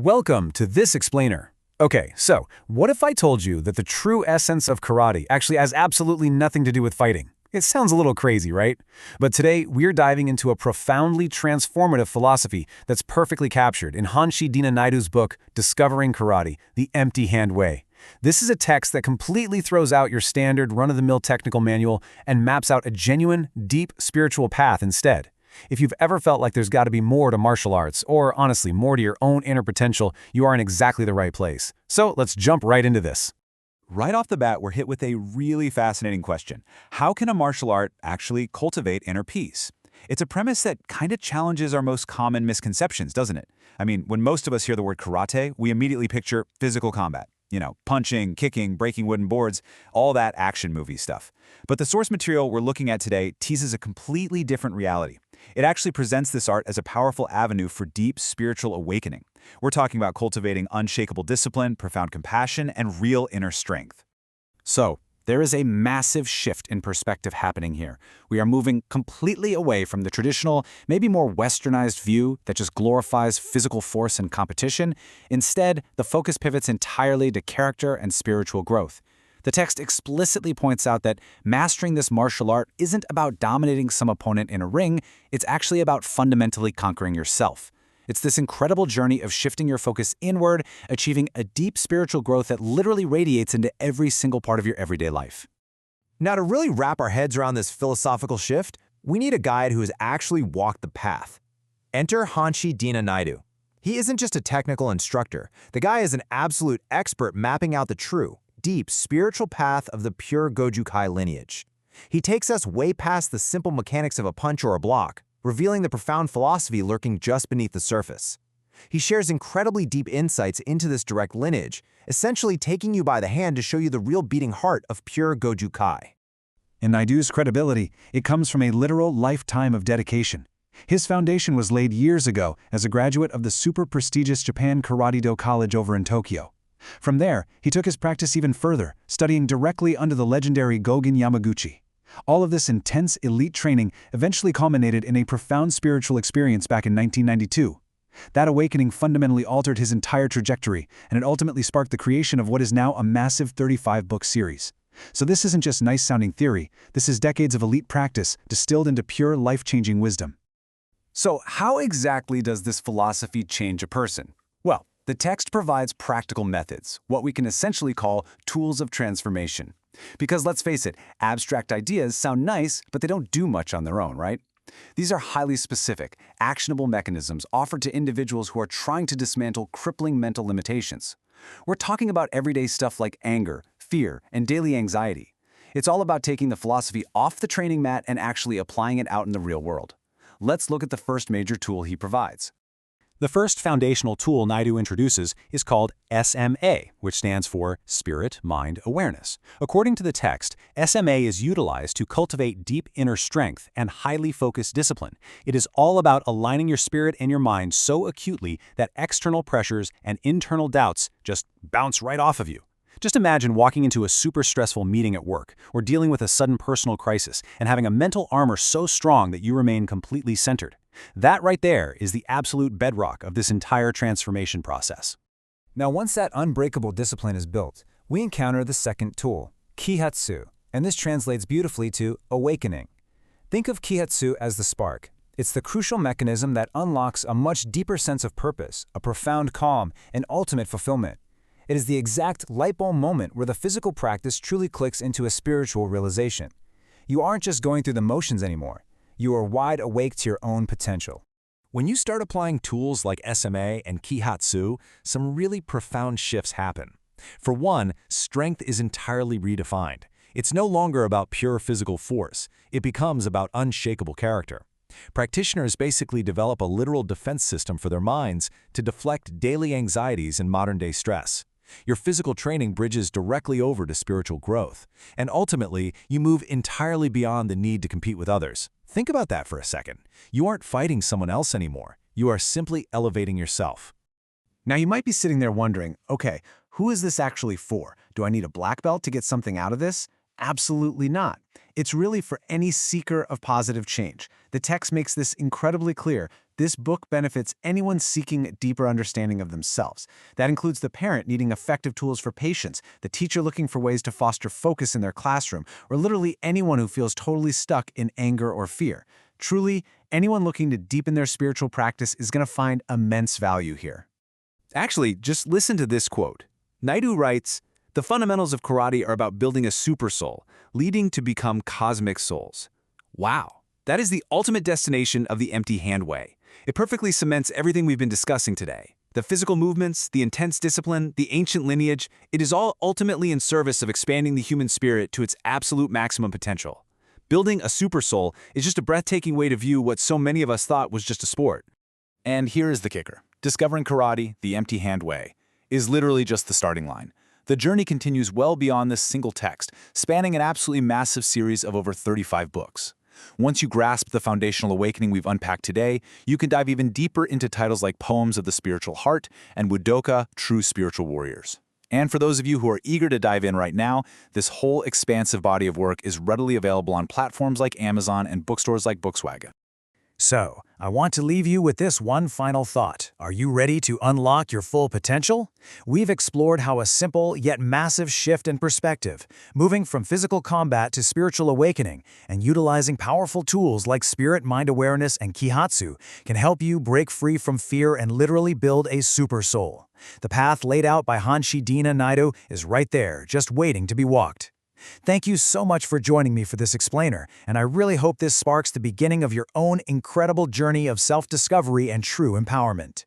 Welcome to this explainer. Okay, so what if I told you that the true essence of karate actually has absolutely nothing to do with fighting? It sounds a little crazy, right? But today, we're diving into a profoundly transformative philosophy that's perfectly captured in Hanshi Deena Naidu's book, Discovering Karate, The Empty Hand Way. This is a text that completely throws out your standard run-of-the-mill technical manual and maps out a genuine, deep spiritual path instead. If you've ever felt like there's got to be more to martial arts, or honestly, more to your own inner potential, you are in exactly the right place. So let's jump right into this. Right off the bat, we're hit with a really fascinating question. How can a martial art actually cultivate inner peace? It's a premise that kind of challenges our most common misconceptions, doesn't it? I mean, when most of us hear the word karate, we immediately picture physical combat. Punching, kicking, breaking wooden boards, all that action movie stuff. But the source material we're looking at today teases a completely different reality. It actually presents this art as a powerful avenue for deep spiritual awakening. We're talking about cultivating unshakable discipline, profound compassion, and real inner strength. So, there is a massive shift in perspective happening here. We are moving completely away from the traditional, maybe more westernized view that just glorifies physical force and competition. Instead, the focus pivots entirely to character and spiritual growth. The text explicitly points out that mastering this martial art isn't about dominating some opponent in a ring, it's actually about fundamentally conquering yourself. It's this incredible journey of shifting your focus inward, achieving a deep spiritual growth that literally radiates into every single part of your everyday life. Now, to really wrap our heads around this philosophical shift, we need a guide who has actually walked the path. Enter Hanshi Deena Naidu. He isn't just a technical instructor. The guy is an absolute expert mapping out the true, deep spiritual path of the pure Goju-Kai lineage. He takes us way past the simple mechanics of a punch or a block, revealing the profound philosophy lurking just beneath the surface. He shares incredibly deep insights into this direct lineage, essentially taking you by the hand to show you the real beating heart of pure Goju-Kai. In Naidu's credibility, it comes from a literal lifetime of dedication. His foundation was laid years ago as a graduate of the super prestigious Japan Karate-Do College over in Tokyo. From there, he took his practice even further, studying directly under the legendary Gogen Yamaguchi. All of this intense elite training eventually culminated in a profound spiritual experience back in 1992. That awakening fundamentally altered his entire trajectory, and it ultimately sparked the creation of what is now a massive 35-book series. So this isn't just nice-sounding theory, this is decades of elite practice distilled into pure life-changing wisdom. So how exactly does this philosophy change a person? Well, the text provides practical methods, what we can essentially call tools of transformation. Because let's face it, abstract ideas sound nice, but they don't do much on their own, right? These are highly specific, actionable mechanisms offered to individuals who are trying to dismantle crippling mental limitations. We're talking about everyday stuff like anger, fear, and daily anxiety. It's all about taking the philosophy off the training mat and actually applying it out in the real world. Let's look at the first major tool he provides. The first foundational tool Naidu introduces is called SMA, which stands for Spirit, Mind, Awareness. According to the text, SMA is utilized to cultivate deep inner strength and highly focused discipline. It is all about aligning your spirit and your mind so acutely that external pressures and internal doubts just bounce right off of you. Just imagine walking into a super stressful meeting at work or dealing with a sudden personal crisis and having a mental armor so strong that you remain completely centered. That right there is the absolute bedrock of this entire transformation process. Now, once that unbreakable discipline is built, we encounter the second tool, Kihatsu, and this translates beautifully to awakening. Think of Kihatsu as the spark. It's the crucial mechanism that unlocks a much deeper sense of purpose, a profound calm, and ultimate fulfillment. It is the exact light bulb moment where the physical practice truly clicks into a spiritual realization. You aren't just going through the motions anymore. You are wide awake to your own potential. When you start applying tools like SMA and Kihatsu, some really profound shifts happen. For one, strength is entirely redefined. It's no longer about pure physical force. It becomes about unshakable character. Practitioners basically develop a literal defense system for their minds to deflect daily anxieties and modern-day stress. Your physical training bridges directly over to spiritual growth, and ultimately, you move entirely beyond the need to compete with others. Think about that for a second. You aren't fighting someone else anymore. You are simply elevating yourself. Now you might be sitting there wondering, okay, who is this actually for? Do I need a black belt to get something out of this? Absolutely not. It's really for any seeker of positive change. The text makes this incredibly clear. This book benefits anyone seeking a deeper understanding of themselves. That includes the parent needing effective tools for patience, the teacher looking for ways to foster focus in their classroom, or literally anyone who feels totally stuck in anger or fear. Truly, anyone looking to deepen their spiritual practice is going to find immense value here. Actually, just listen to this quote. Naidu writes, "The fundamentals of karate are about building a super soul, leading to become cosmic souls." Wow, that is the ultimate destination of the empty hand way. It perfectly cements everything we've been discussing today. The physical movements, the intense discipline, the ancient lineage, it is all ultimately in service of expanding the human spirit to its absolute maximum potential. Building a super soul is just a breathtaking way to view what so many of us thought was just a sport. And here is the kicker. Discovering karate, the empty hand way, is literally just the starting line. The journey continues well beyond this single text, spanning an absolutely massive series of over 35 books. Once you grasp the foundational awakening we've unpacked today, you can dive even deeper into titles like Poems of the Spiritual Heart and Wudoka, True Spiritual Warriors. And for those of you who are eager to dive in right now, this whole expansive body of work is readily available on platforms like Amazon and bookstores like Volkswagen. So, I want to leave you with this one final thought. Are you ready to unlock your full potential? We've explored how a simple yet massive shift in perspective, moving from physical combat to spiritual awakening, and utilizing powerful tools like spirit-mind awareness and Kihatsu can help you break free from fear and literally build a super soul. The path laid out by Hanshi Deena Naidu is right there, just waiting to be walked. Thank you so much for joining me for this explainer, and I really hope this sparks the beginning of your own incredible journey of self-discovery and true empowerment.